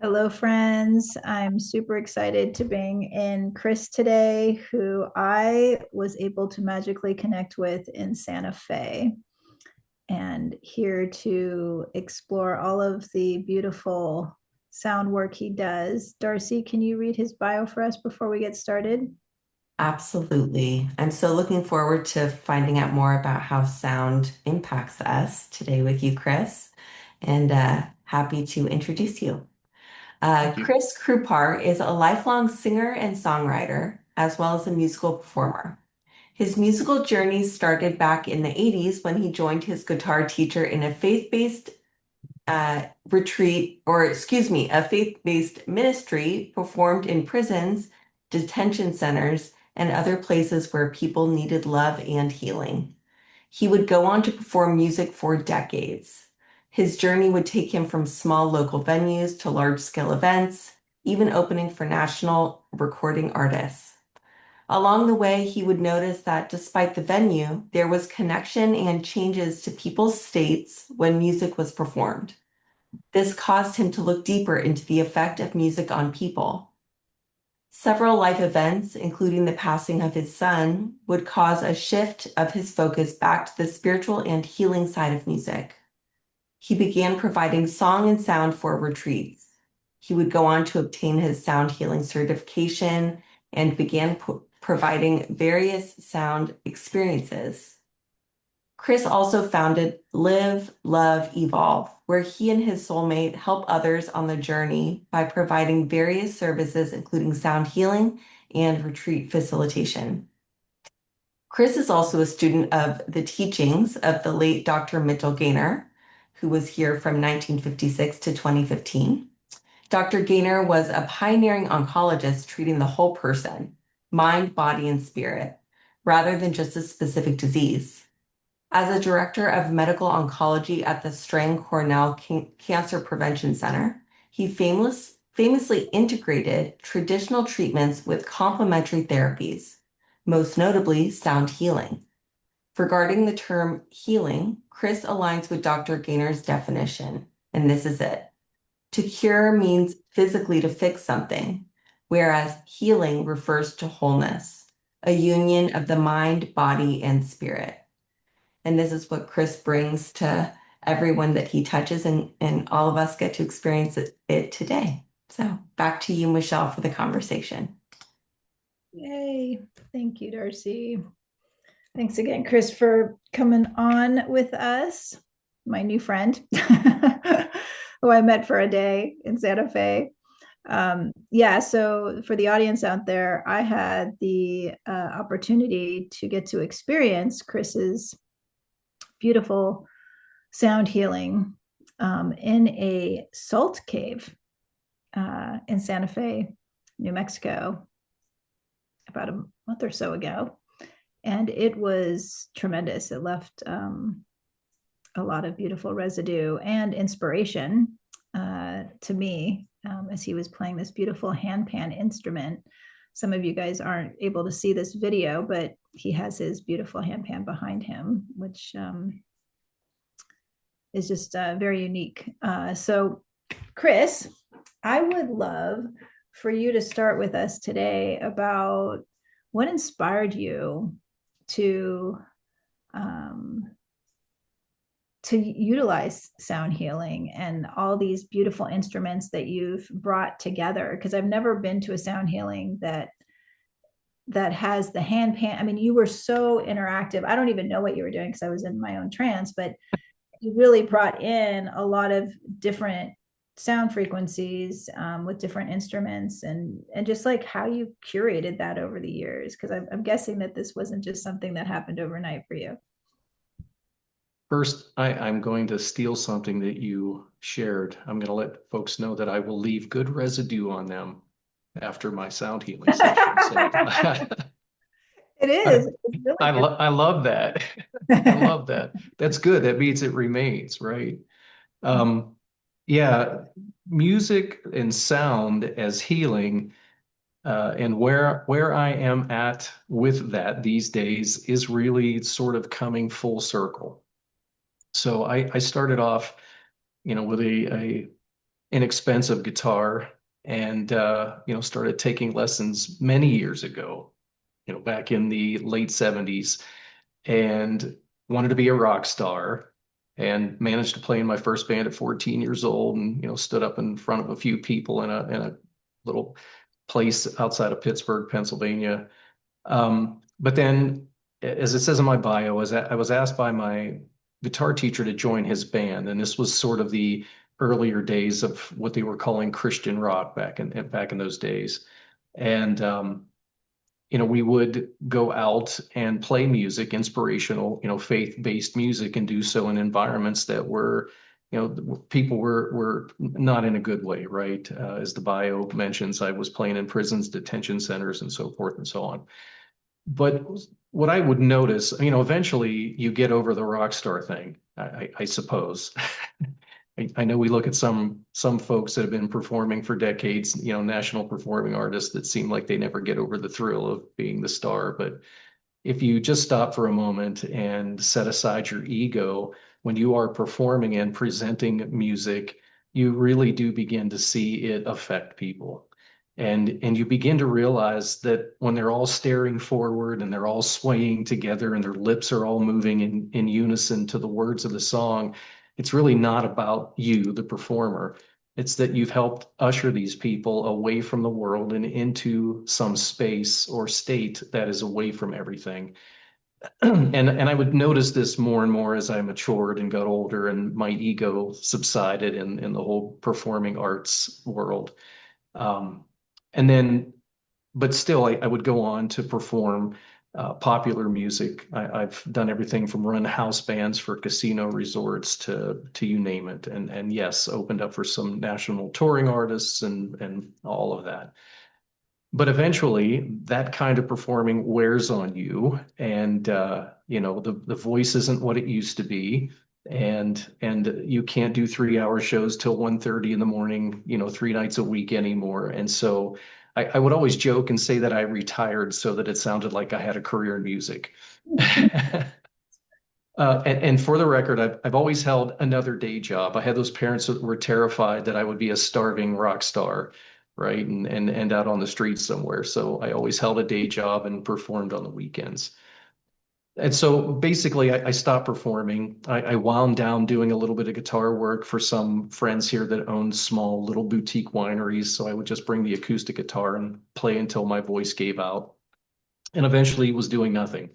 Hello, friends. I'm super excited to bring in Chris today, who I was able to magically connect with in Santa Fe, and here to explore all of the beautiful sound work he does. Darcy, can you read his bio for us before we get started? Absolutely. I'm so looking forward to finding out more about how sound impacts us today with you, Chris, and happy to introduce you. Thank you. Chris Krupar is a lifelong singer and songwriter, as well as a musical performer. His musical journey started back in the 80s when he joined his guitar teacher in a faith-based a faith-based ministry performed in prisons, detention centers, and other places where people needed love and healing. He would go on to perform music for decades. His journey would take him from small local venues to large-scale events, even opening for national recording artists. Along the way, he would notice that despite the venue, there was connection and changes to people's states when music was performed. This caused him to look deeper into the effect of music on people. Several life events, including the passing of his son, would cause a shift of his focus back to the spiritual and healing side of music. He began providing song and sound for retreats. He would go on to obtain his sound healing certification and began providing various sound experiences. Chris also founded Live, Love, Evolve, where he and his soulmate help others on the journey by providing various services, including sound healing and retreat facilitation. Chris is also a student of the teachings of the late Dr. Mitchell Gaynor, who was here from 1956 to 2015. Dr. Gaynor was a pioneering oncologist treating the whole person, mind, body, and spirit, rather than just a specific disease. As a director of medical oncology at the Strang Cornell Cancer Prevention Center, he famously integrated traditional treatments with complementary therapies, most notably sound healing. Regarding the term healing, Chris aligns with Dr. Gaynor's definition, and this is it. To cure means physically to fix something, whereas healing refers to wholeness, a union of the mind, body, and spirit. And this is what Chris brings to everyone that he touches, and all of us get to experience it today. So back to you, Michelle, for the conversation. Yay. Thank you, Darcy. Thanks again, Chris, for coming on with us, my new friend, who I met for a day in Santa Fe. Yeah, so for the audience out there, I had the opportunity to get to experience Chris's beautiful sound healing in a salt cave in Santa Fe, New Mexico, about a month or so ago. And it was tremendous. It left a lot of beautiful residue and inspiration to me as he was playing this beautiful handpan instrument. Some of you guys aren't able to see this video, but he has his beautiful handpan behind him, which is just very unique. So, Chris, I would love for you to start with us today about what inspired you to um, to utilize sound healing and all these beautiful instruments that you've brought together. Because I've never been to a sound healing that has the handpan. I mean, you were so interactive. I don't even know what you were doing because I was in my own trance, but you really brought in a lot of different sound frequencies with different instruments and just like how you curated that over the years, because I'm guessing that this wasn't just something that happened overnight for you. First, I'm going to steal something that you shared. I'm going to let folks know that I will leave good residue on them after my sound healing session. So It I, is. It's really I love that. I good. love that. That's good. That means it remains, right? Um, yeah, music and sound as healing, and where I am at with that these days is really sort of coming full circle. So I started off, with a inexpensive guitar and started taking lessons many years ago, back in the late 70s, and wanted to be a rock star, and managed to play in my first band at 14 years old, and stood up in front of a few people in a little place outside of Pittsburgh, Pennsylvania. But then, as it says in my bio, I was asked by my guitar teacher to join his band, and this was sort of the earlier days of what they were calling Christian rock back in those days. And we would go out and play music, inspirational, faith-based music, and do so in environments that were, people were not in a good way, right? As the bio mentions, I was playing in prisons, detention centers, and so forth and so on. But what I would notice, eventually you get over the rock star thing, I suppose. I know we look at some folks that have been performing for decades, national performing artists that seem like they never get over the thrill of being the star. But if you just stop for a moment and set aside your ego when you are performing and presenting music, you really do begin to see it affect people. And you begin to realize that when they're all staring forward and they're all swaying together and their lips are all moving in unison to the words of the song, it's really not about you, the performer. It's that you've helped usher these people away from the world and into some space or state that is away from everything. And I would notice this more and more as I matured and got older and my ego subsided in the whole performing arts world. Um, and then, but still, I would go on to perform popular music. I've done everything from run house bands for casino resorts to you name it, and yes, opened up for some national touring artists and all of that. But eventually, that kind of performing wears on you, and the voice isn't what it used to be, and you can't do 3 hour shows till 1:30 in the morning, 3 nights a week anymore. And so I would always joke and say that I retired so that it sounded like I had a career in music. And for the record, I've always held another day job. I had those parents that were terrified that I would be a starving rock star, right? And end out on the streets somewhere. So I always held a day job and performed on the weekends. And so basically, I stopped performing. I wound down doing a little bit of guitar work for some friends here that owned small little boutique wineries. So I would just bring the acoustic guitar and play until my voice gave out, and eventually was doing nothing.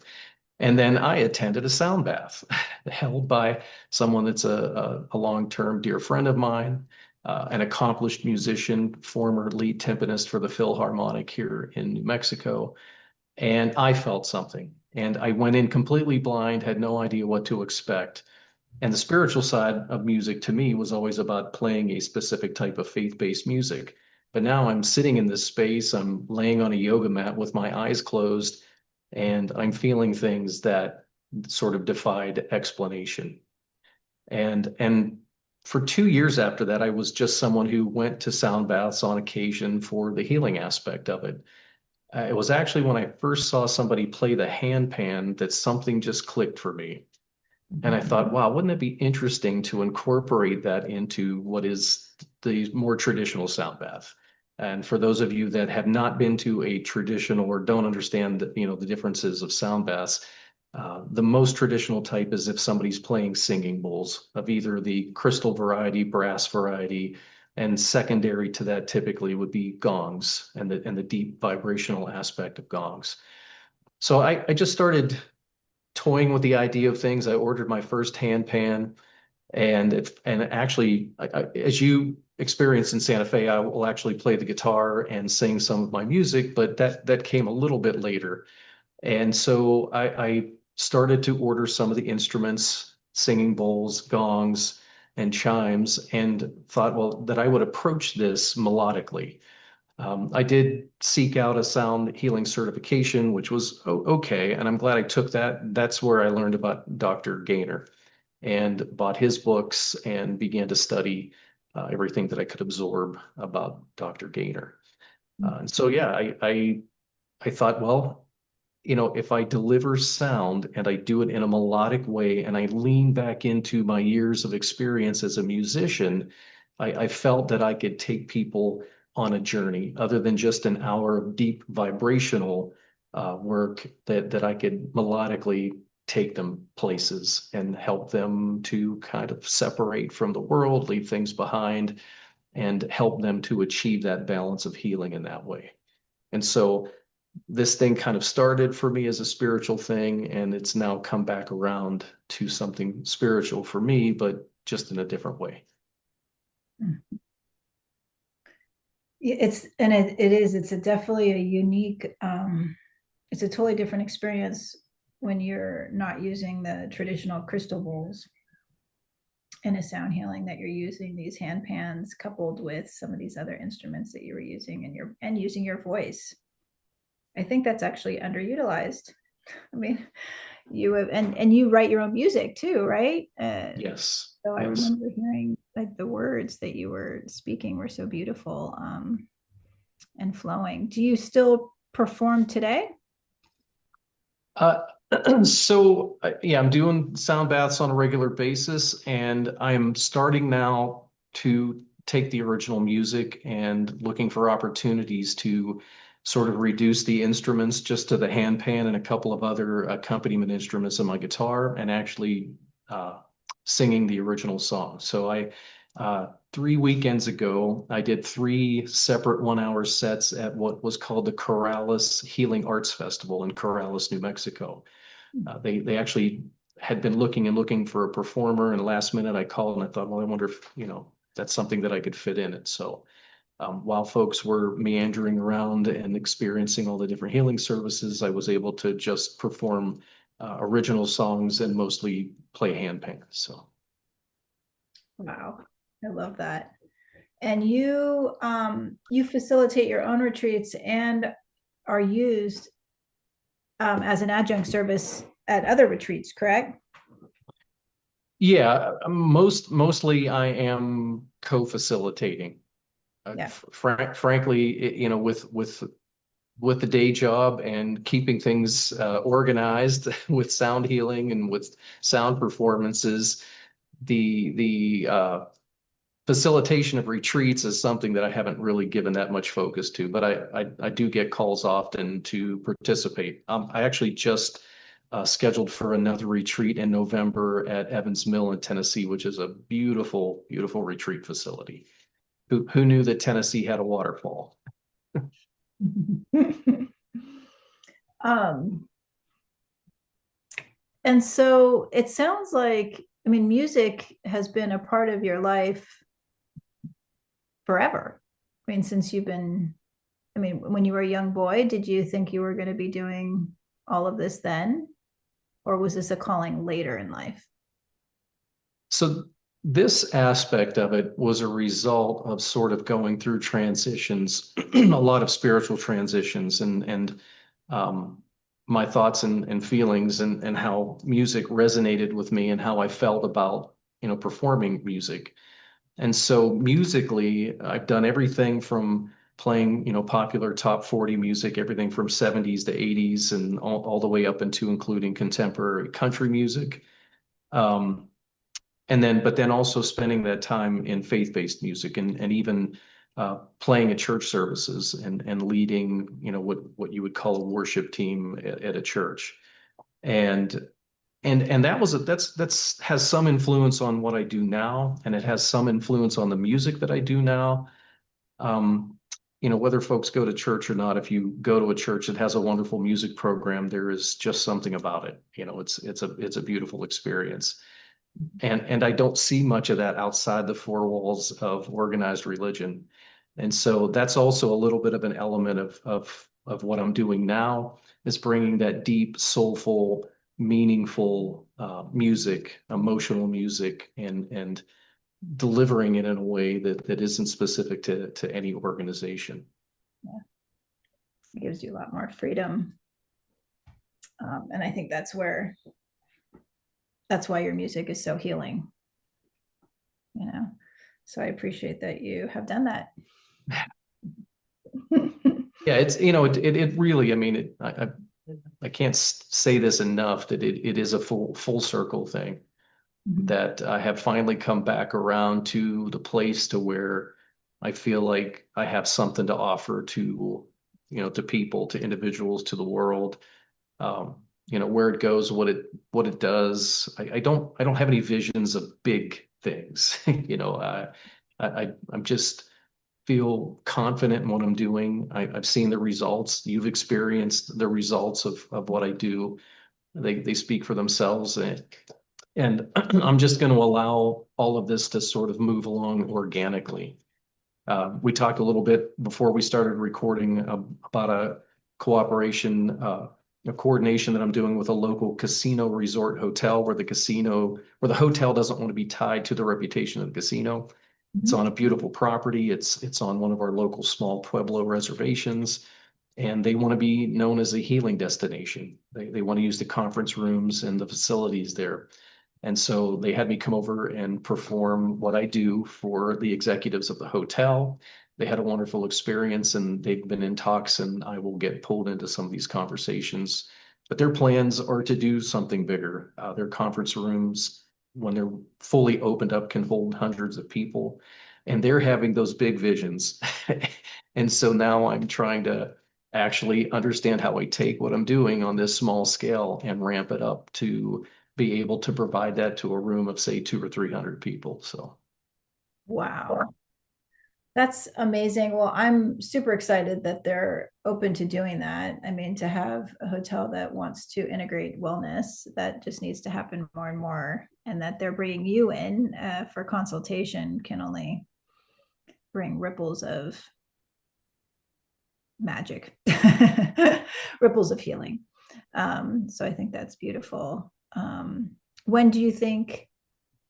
And then I attended a sound bath held by someone that's a long-term dear friend of mine, an accomplished musician, former lead timpanist for the Philharmonic here in New Mexico. And I felt something. And I went in completely blind, had no idea what to expect. And the spiritual side of music to me was always about playing a specific type of faith-based music. But now I'm sitting in this space, I'm laying on a yoga mat with my eyes closed, and I'm feeling things that sort of defied explanation. And for 2 years after that, I was just someone who went to sound baths on occasion for the healing aspect of it. It was actually when I first saw somebody play the handpan that something just clicked for me. And I thought, wow, wouldn't it be interesting to incorporate that into what is the more traditional sound bath? And for those of you that have not been to a traditional or don't understand the differences of sound baths, the most traditional type is if somebody's playing singing bowls of either the crystal variety, brass variety, and secondary to that typically would be gongs and the deep vibrational aspect of gongs. So I just started toying with the idea of things. I ordered my first handpan, and actually, as you experience in Santa Fe, I will actually play the guitar and sing some of my music, but that came a little bit later. And so I started to order some of the instruments, singing bowls, gongs, and chimes, and thought, well, that I would approach this melodically. I did seek out a sound healing certification, which was okay, and I'm glad I took that. That's where I learned about Dr. Gaynor and bought his books and began to study everything that I could absorb about Dr. Gaynor. And so, yeah, I thought, well, if I deliver sound and I do it in a melodic way and I lean back into my years of experience as a musician, I felt that I could take people on a journey other than just an hour of deep vibrational work, that I could melodically take them places and help them to kind of separate from the world, leave things behind, and help them to achieve that balance of healing in that way. And so this thing kind of started for me as a spiritual thing, and it's now come back around to something spiritual for me, but just in a different way. It's a definitely a unique, it's a totally different experience when you're not using the traditional crystal bowls in a sound healing, that you're using these hand pans coupled with some of these other instruments that you were using, and using your voice. I think that's actually underutilized. I mean, you have, and you write your own music too, right? Yes, So I yes. remember hearing, like, the words that you were speaking were so beautiful, and flowing. Do you still perform today? Uh, yeah, I'm doing sound baths on a regular basis, and I'm starting now to take the original music and looking for opportunities to sort of reduce the instruments just to the handpan and a couple of other accompaniment instruments on my guitar, and actually uh, singing the original song. So 3 weekends ago, I did 3 separate 1 hour sets at what was called the Corrales Healing Arts Festival in Corrales, New Mexico. They actually had been looking and looking for a performer, and last minute I called and I thought, well, I wonder if, that's something that I could fit in it. So while folks were meandering around and experiencing all the different healing services, I was able to just perform original songs and mostly play handpan. So Wow, I love that. And you facilitate your own retreats and are used, as an adjunct service at other retreats, correct? yeah, mostly I am co-facilitating. Yeah. Frankly, with the day job and keeping things organized with sound healing and with sound performances, the facilitation of retreats is something that I haven't really given that much focus to, but I do get calls often to participate. I actually just scheduled for another retreat in November at Evans Mill in Tennessee, which is a beautiful, beautiful retreat facility. Who knew that Tennessee had a waterfall? um, and so it sounds like, I mean, music has been a part of your life forever. I mean, since you've been, I mean, when you were a young boy, did you think you were going to be doing all of this then? Or was this a calling later in life? So this aspect of it was a result of sort of going through transitions, a lot of spiritual transitions, and um, my thoughts and feelings, and how music resonated with me and how I felt about performing music. And so musically, I've done everything from playing popular top 40 music, everything from 70s to 80s, and all the way up into including contemporary country music. Um, but then also spending that time in faith-based music, and even playing at church services, and leading, what you would call a worship team at a church. And that's has some influence on what I do now, and it has some influence on the music that I do now. Um, whether folks go to church or not, if you go to a church that has a wonderful music program, there is just something about it. It's a beautiful experience. And I don't see much of that outside the four walls of organized religion. And so that's also a little bit of an element of what I'm doing now, is bringing that deep, soulful, meaningful music, emotional music, and delivering it in a way that isn't specific to any organization. Yeah. It gives you a lot more freedom. And I think that's why your music is so healing, you know. So I appreciate that you have done that. Yeah, it really, I mean, I can't say this enough, that it is a full circle thing. Mhm. that I have finally come back around to the place to where I feel like I have something to offer to, to people, to individuals, to the world. Where it goes, what it does. I don't have any visions of big things. I'm just feel confident in what I'm doing. I've seen the results. You've experienced the results of what I do. They speak for themselves, and I'm just going to allow all of this to sort of move along organically. We talked a little bit before we started recording about a cooperation, a coordination that I'm doing with a local casino resort hotel where the hotel doesn't want to be tied to the reputation of the casino. It's Mhm. on a beautiful property. It's on one of our local small Pueblo reservations, and they want to be known as a healing destination. They want to use the conference rooms and the facilities there. And so they had me come over and perform what I do for the executives of the hotel. They had a wonderful experience and they've been in talks, and I will get pulled into some of these conversations. But their plans are to do something bigger. Their conference rooms, when they're fully opened up, can hold hundreds of people. And they're having those big visions. And so now I'm trying to actually understand how I take what I'm doing on this small scale and ramp it up to be able to provide that to a room of say 200 or 300 people. So Wow. That's amazing. Well, I'm super excited that they're open to doing that. I mean, to have a hotel that wants to integrate wellness, that just needs to happen more and more. And that they're bringing you in for consultation can only bring ripples of magic, ripples of healing. So I think that's beautiful. When do you think,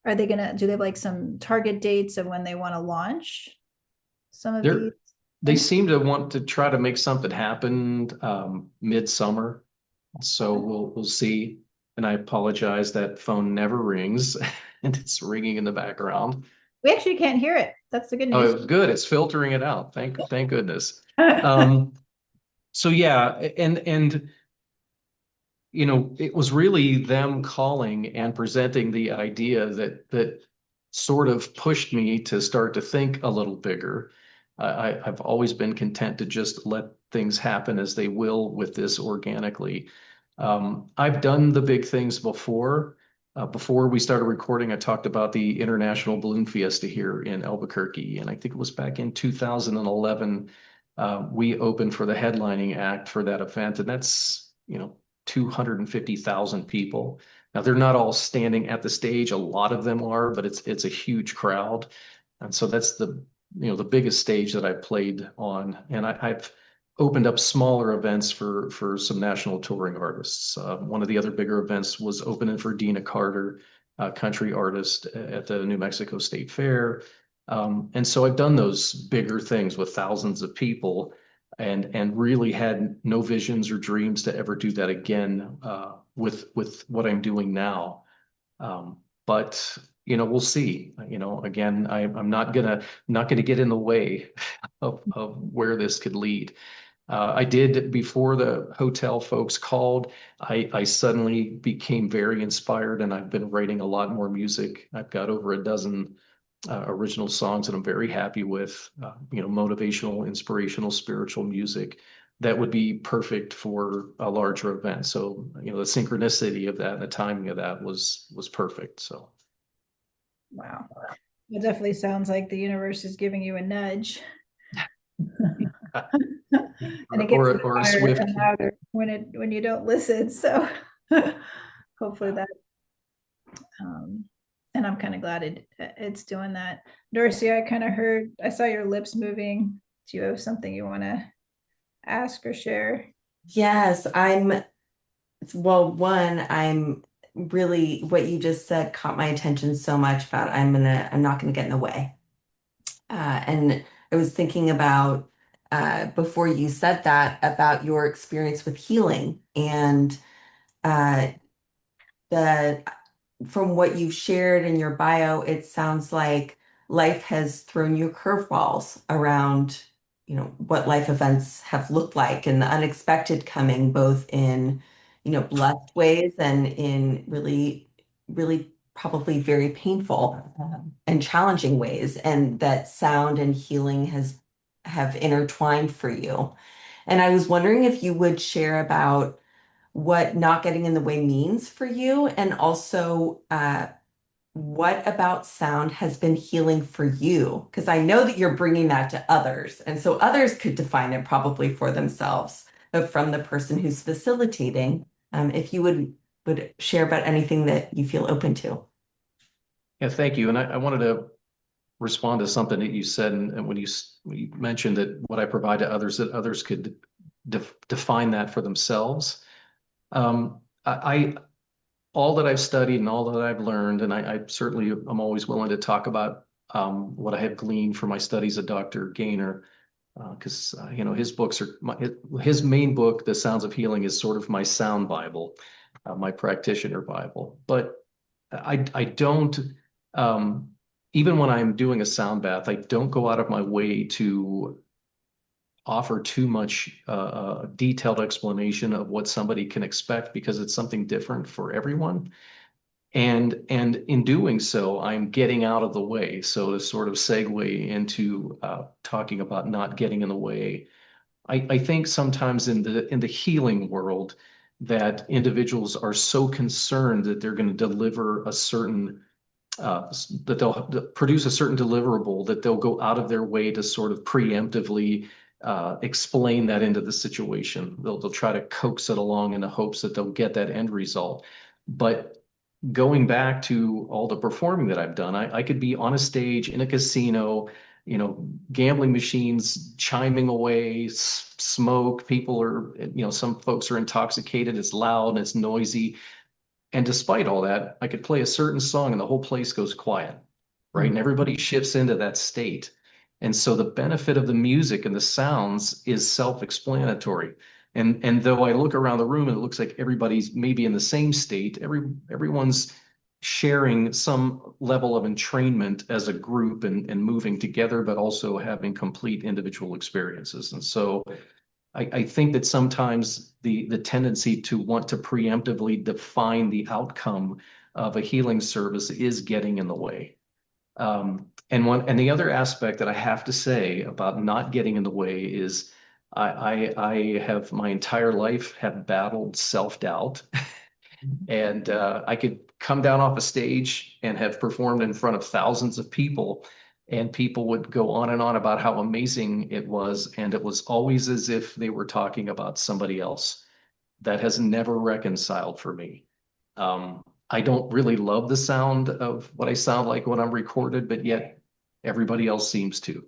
are they gonna, do they have like some target dates of when they want to launch some of these they things? seem to want to try to make something happen midsummer. So we'll see. And I apologize, that phone never rings and it's ringing in the background. We actually can't hear it. That's the good Oh, news. it was good. It's filtering it out. Thank goodness. Um, so yeah, and it was really them calling and presenting the idea that sort of pushed me to start to think a little bigger. I've always been content to just let things happen as they will with this organically. I've done the big things before. Before we started recording, I talked about the International Balloon Fiesta here in Albuquerque, and I think it was back in 2011. We opened for the headlining act for that event, and that's, 250,000 people. Now they're not all standing at the stage. A lot of them are, but it's a huge crowd. And so that's the biggest stage that I played on. And I've opened up smaller events for some national touring artists. One of the other bigger events was opening for Dina Carter, a country artist at the New Mexico State Fair. And so I've done those bigger things with thousands of people, and really had no visions or dreams to ever do that again with what I'm doing now. But we'll see. Again, I'm not gonna get in the way of where this could lead. I did, before the hotel folks called, I suddenly became very inspired, and I've been writing a lot more music. I've got over a dozen original songs that I'm very happy with, motivational, inspirational, spiritual music that would be perfect for a larger event. So, the synchronicity of that and the timing of that was perfect. So, Wow. It definitely sounds like the universe is giving you a nudge. And it gets or a louder swift. and louder when you don't listen. So hopefully that, um, and I'm kind of glad it's doing that. Dorsey, I kind of heard, I saw your lips moving. Do you have something you want to ask or share? Yes, I'm really, what you just said caught my attention so much about I'm not gonna get in the way. And I was thinking about, before you said that, about your experience with healing and uh, the from what you've shared in your bio, it sounds like life has thrown you curveballs around, what life events have looked like and the unexpected coming both in, blessed ways and in really, really probably very painful and challenging ways, and that sound and healing have intertwined for you. And I was wondering if you would share about what not getting in the way means for you, and also what about sound has been healing for you? Because I know that you're bringing that to others, and so others could define it probably for themselves, but from the person who's facilitating, if you would share about anything that you feel open to. Yeah, thank you. And I wanted to respond to something that you said, and when you mentioned that what I provide to others, that others could define that for themselves. I all that I've studied and all that I've learned, and I certainly am always willing to talk about what I have gleaned from my studies of Dr. Gaynor, because his books are his main book, The Sounds of Healing, is sort of my sound Bible, my practitioner Bible. But I don't even when I'm doing a sound bath, I don't go out of my way to offer too much detailed explanation of what somebody can expect, because it's something different for everyone. And in doing so, I'm getting out of the way. So to sort of segue into talking about not getting in the way, I think sometimes in the healing world that individuals are so concerned that they're going to deliver a certain that they'll produce a certain deliverable, that they'll go out of their way to sort of preemptively explain that into the situation. They'll try to coax it along in the hopes that they'll get that end result. But going back to all the performing that I've done, I could be on a stage in a casino, gambling machines chiming away, smoke, people are, some folks are intoxicated, it's loud and it's noisy. And despite all that, I could play a certain song and the whole place goes quiet, right? And everybody shifts into that state. And so the benefit of the music and the sounds is self-explanatory. And though I look around the room and it looks like everybody's maybe in the same state, everyone's sharing some level of entrainment as a group and moving together, but also having complete individual experiences. And so I think that sometimes the tendency to want to preemptively define the outcome of a healing service is getting in the way. And the other aspect that I have to say about not getting in the way is I have my entire life have battled self-doubt. And I could come down off a stage and have performed in front of thousands of people, and people would go on and on about how amazing it was. And it was always as if they were talking about somebody else. That has never reconciled for me. I don't really love the sound of what I sound like when I'm recorded, but yet everybody else seems to.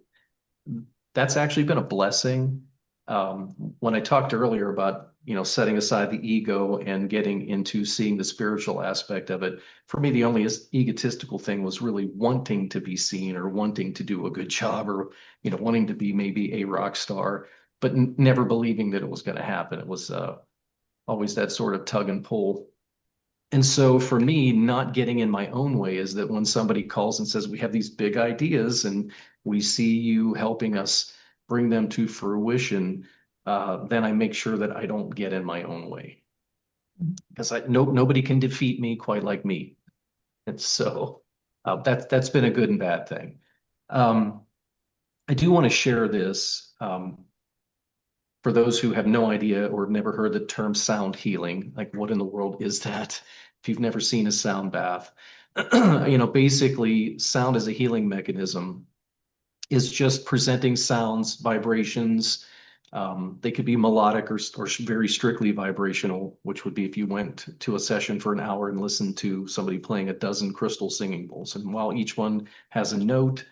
That's actually been a blessing. When I talked earlier about, setting aside the ego and getting into seeing the spiritual aspect of it, for me, the only egotistical thing was really wanting to be seen or wanting to do a good job or, wanting to be maybe a rock star, but never believing that it was going to happen. It was always that sort of tug and pull. And so for me, not getting in my own way is that when somebody calls and says, we have these big ideas and we see you helping us bring them to fruition, then I make sure that I don't get in my own way. Because nobody can defeat me quite like me. And so that's been a good and bad thing. I do want to share this for those who have no idea or never heard the term sound healing. Like, what in the world is that? If you've never seen a sound bath, basically sound as a healing mechanism is just presenting sounds, vibrations. They could be melodic or very strictly vibrational, which would be if you went to a session for an hour and listened to somebody playing a dozen crystal singing bowls. And while each one has a note,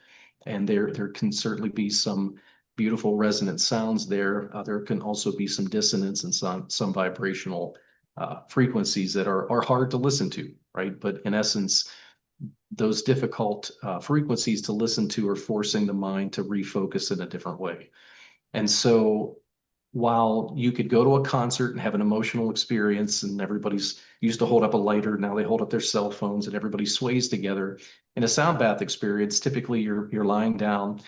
and there can certainly be some beautiful resonant sounds there, there can also be some dissonance and some vibrational frequencies that are hard to listen to, right? But in essence, those difficult frequencies to listen to are forcing the mind to refocus in a different way. And so while you could go to a concert and have an emotional experience, and everybody's used to hold up a lighter, now they hold up their cell phones and everybody sways together. In a sound bath experience, typically you're lying down,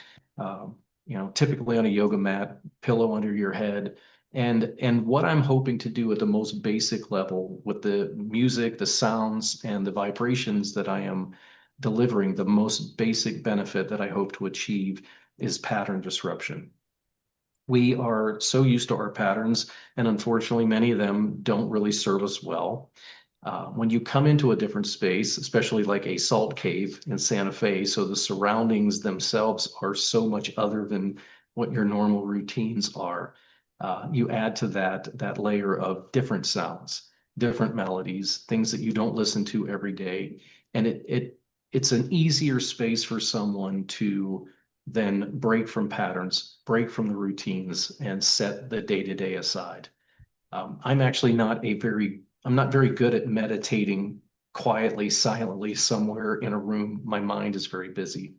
typically on a yoga mat, pillow under your head, And what I'm hoping to do at the most basic level with the music, the sounds, and the vibrations that I am delivering, the most basic benefit that I hope to achieve is pattern disruption. We are so used to our patterns, and unfortunately, many of them don't really serve us well. When you come into a different space, especially like a salt cave in Santa Fe, so the surroundings themselves are so much other than what your normal routines are. You add to that layer of different sounds, different melodies, things that you don't listen to every day, and it's an easier space for someone to then break from patterns, break from the routines, and set the day-to-day aside. I'm actually I'm not very good at meditating quietly, silently somewhere in a room. My mind is very busy.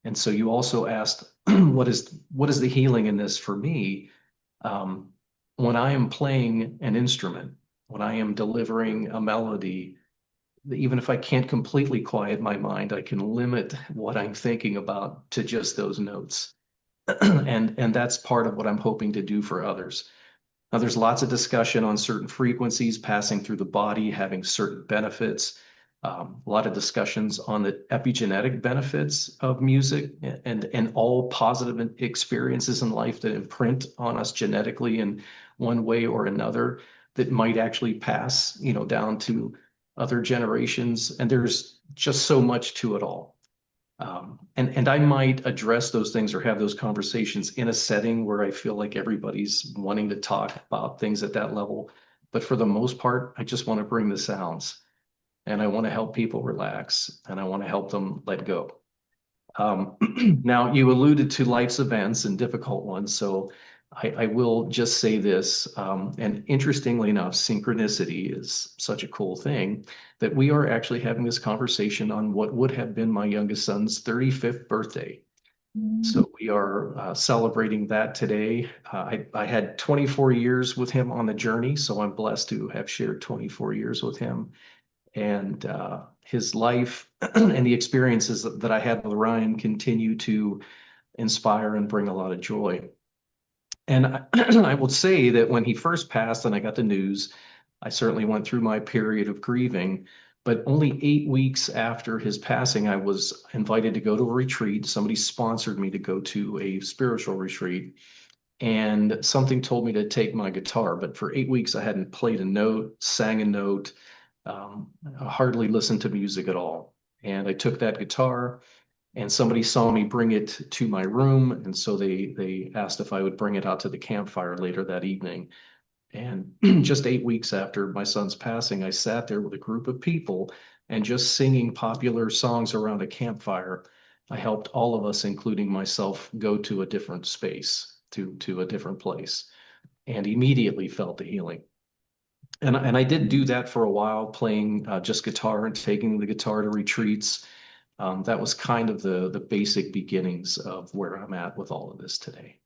And so you also asked, what is the healing in this for me? Um, when I am playing an instrument, when I am delivering a melody, even if I can't completely quiet my mind, I can limit what I'm thinking about to just those notes. And that's part of what I'm hoping to do for others. Now, there's lots of discussion on certain frequencies passing through the body, having certain benefits. A lot of discussions on the epigenetic benefits of music and all positive experiences in life that imprint on us genetically in one way or another that might actually pass, down to other generations. And there's just so much to it all. And I might address those things or have those conversations in a setting where I feel like everybody's wanting to talk about things at that level. But for the most part, I just want to bring the sounds and I want to help people relax and I want to help them let go. Now, you alluded to life's events and difficult ones, so I will just say this. And interestingly enough, synchronicity is such a cool thing that we are actually having this conversation on what would have been my youngest son's 35th birthday. Mm. So we are celebrating that today. I had 24 years with him on the journey, so I'm blessed to have shared 24 years with him and his life and the experiences that I had with Ryan continue to inspire and bring a lot of joy. And I will say that when he first passed and I got the news, I certainly went through my period of grieving. But only 8 weeks after his passing, I was invited to go to a retreat. Somebody sponsored me to go to a spiritual retreat. And something told me to take my guitar. But for 8 weeks, I hadn't played a note, sang a note, hardly listened to music at all. And I took that guitar and somebody saw me bring it to my room. And so they asked if I would bring it out to the campfire later that evening. And just 8 weeks after my son's passing, I sat there with a group of people and just singing popular songs around a campfire. I helped all of us, including myself, go to a different space, to a different place, and immediately felt the healing. And I did do that for a while, playing just guitar and taking the guitar to retreats. That was kind of the basic beginnings of where I'm at with all of this today.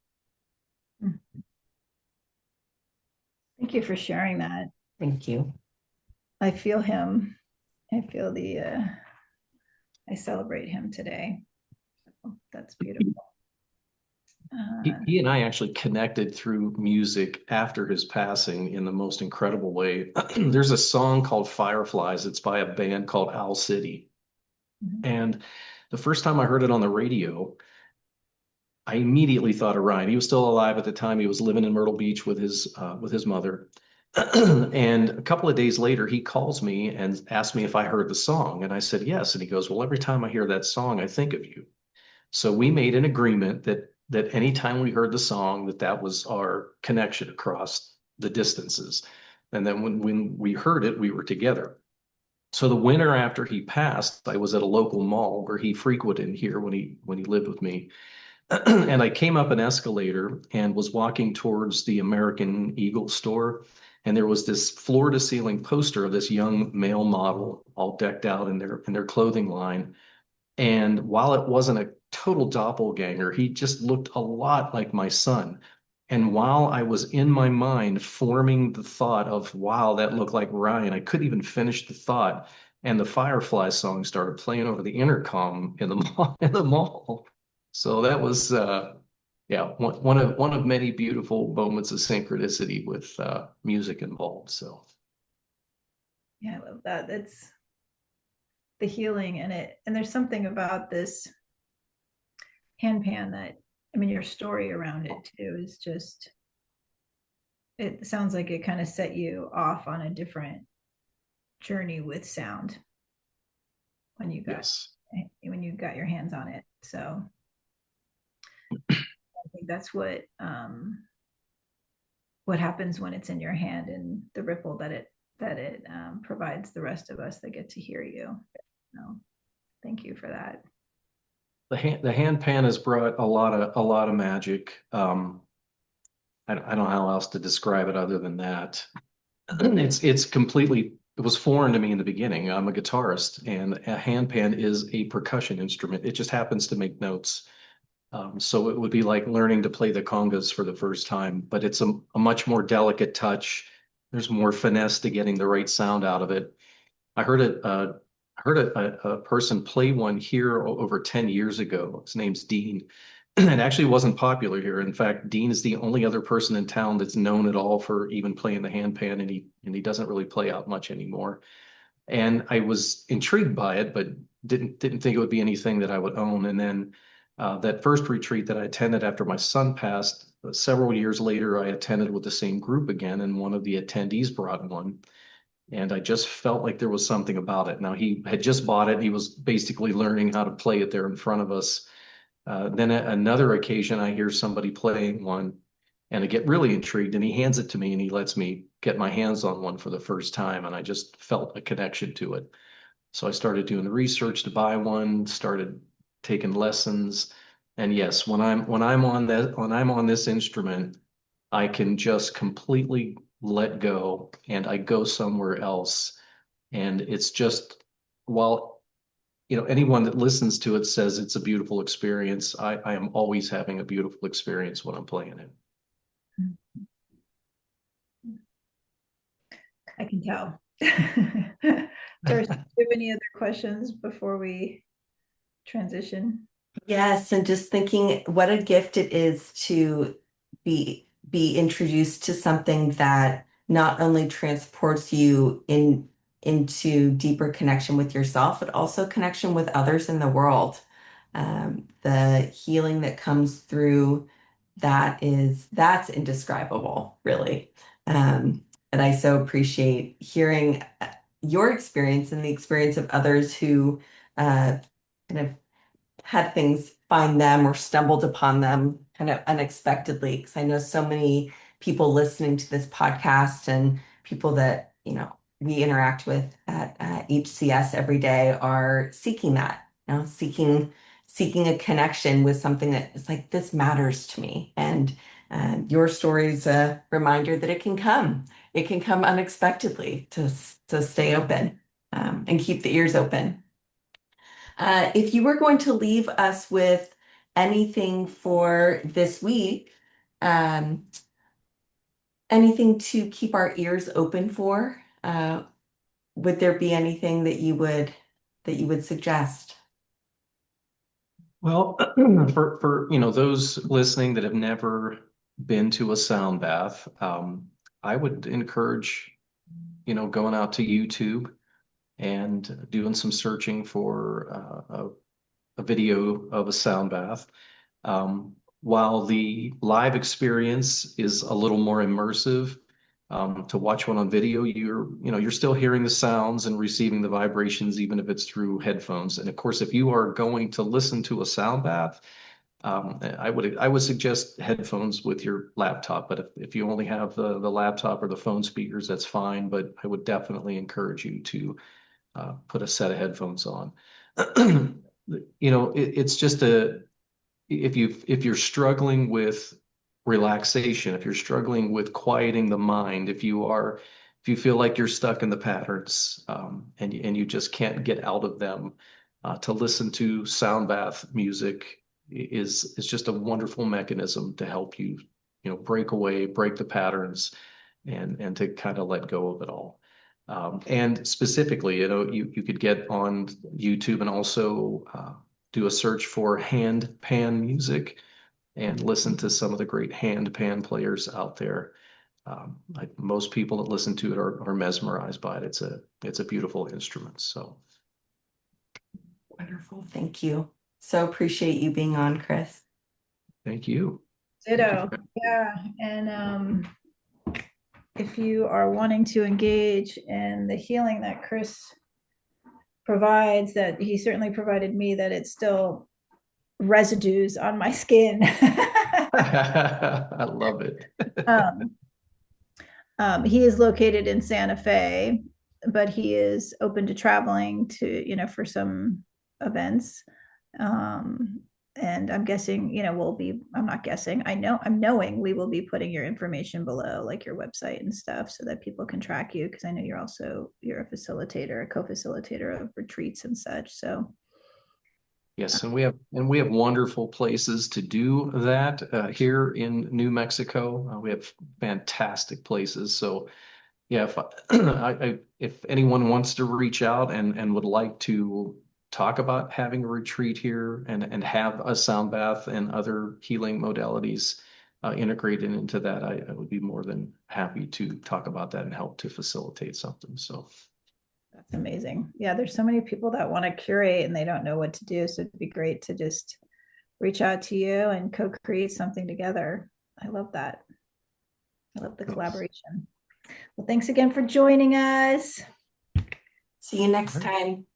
Thank you for sharing that. Thank you. I feel him. I feel I celebrate him today. That's beautiful. He and I actually connected through music after his passing in the most incredible way. There's a song called Fireflies. It's by a band called Owl City. And the first time I heard it on the radio, I immediately thought of Ryan. He was still alive at the time. He was living in Myrtle Beach with his mother. And a couple of days later, he calls me and asked me if I heard the song. And I said, yes. And he goes, well, every time I hear that song, I think of you. So we made an agreement that anytime we heard the song, that was our connection across the distances. And then when we heard it, we were together. So the winter after he passed, I was at a local mall where he frequented here when he lived with me. And I came up an escalator and was walking towards the American Eagle store. And there was this floor to ceiling poster of this young male model all decked out in their clothing line. And while it wasn't a total doppelganger, he just looked a lot like my son. And while I was in my mind forming the thought of, wow, that looked like Ryan, I couldn't even finish the thought. And the Firefly song started playing over the intercom in the mall. In the mall. So that was yeah, one of many beautiful moments of synchronicity with music involved. So Yeah, I love that. That's the healing in it. And there's something about this handpan that, I mean, your story around it too is just, it sounds like it kind of set you off on a different journey with sound when you got yes. your hands on it. So I think that's what happens when it's in your hand, and the ripple that it provides the rest of us that get to hear you. So thank you for that. The hand pan has brought a lot of magic. I don't know how else to describe it other than that. It was foreign to me in the beginning. I'm a guitarist, and a handpan is a percussion instrument. It just happens to make notes. So it would be like learning to play the congas for the first time, but it's a much more delicate touch. There's more finesse to getting the right sound out of it. I heard a person play one here over 10 years ago. His name's Dean. It actually wasn't popular here. In fact, Dean is the only other person in town that's known at all for even playing the handpan, and he doesn't really play out much anymore. And I was intrigued by it, but didn't think it would be anything that I would own. And then that first retreat that I attended after my son passed, several years later, I attended with the same group again, and one of the attendees brought one. And I just felt like there was something about it. Now, he had just bought it. He was basically learning how to play it there in front of us. Then at another occasion, I hear somebody playing one, and I get really intrigued, and he hands it to me, and he lets me get my hands on one for the first time, and I just felt a connection to it. So I started doing the research to buy one, started taking lessons, and yes, when I'm on this instrument, I can just completely let go, and I go somewhere else, and it's just while anyone that listens to it says it's a beautiful experience. I am always having a beautiful experience when I'm playing it. I can tell. Darcy, do you have any other questions before we transition? Yes, and just thinking what a gift it is to be introduced to something that not only transports you into deeper connection with yourself, but also connection with others in the world. The healing that comes through that's indescribable, really. And I so appreciate hearing your experience and the experience of others who kind of had things find them or stumbled upon them kind of unexpectedly. Because I know so many people listening to this podcast and people that, we interact with at HCS every day are seeking that, seeking a connection with something that is like, this matters to me. And your story is a reminder that it can come. It can come unexpectedly to stay open and keep the ears open. If you were going to leave us with anything for this week, um, anything to keep our ears open for, would there be anything that you would suggest? Well, for those listening that have never been to a sound bath, I would encourage going out to YouTube and doing some searching for a video of a sound bath. While the live experience is a little more immersive, to watch one on video, you're still hearing the sounds and receiving the vibrations, even if it's through headphones. And of course, if you are going to listen to a sound bath, I would suggest headphones with your laptop. But if you only have the laptop or the phone speakers, that's fine. But I would definitely encourage you to put a set of headphones on. It's just if you're struggling with relaxation, if you're struggling with quieting the mind, if you feel like you're stuck in the patterns, and you just can't get out of them, to listen to sound bath music is just a wonderful mechanism to help you, break away, break the patterns, and to kind of let go of it all. And specifically, you could get on YouTube and also do a search for hand pan music. and listen to some of the great handpan players out there. Most people that listen to it are mesmerized by it. It's a beautiful instrument. So Wonderful. Thank you. So appreciate you being on, Chris. thank you. Ditto. Yeah. And if you are wanting to engage in the healing that Chris provides, that he certainly provided me, that it's still residues on my skin. I love it. um, he is located in Santa Fe, but he is open to traveling to, for some events. Um, and I'm guessing, I'm not guessing, I'm knowing we will be putting your information below, like your website and stuff, so that people can track you. Cause I know you're a facilitator, a co-facilitator of retreats and such. So Yes, and we have wonderful places to do that here in New Mexico. We have fantastic places. So yeah, if if anyone wants to reach out and would like to talk about having a retreat here and have a sound bath and other healing modalities integrated into that, I would be more than happy to talk about that and help to facilitate something. So that's amazing. Yeah, there's so many people that want to curate and they don't know what to do. So it'd be great to just reach out to you and co-create something together. I love that. I love the collaboration. Well, thanks again for joining us. See you next time.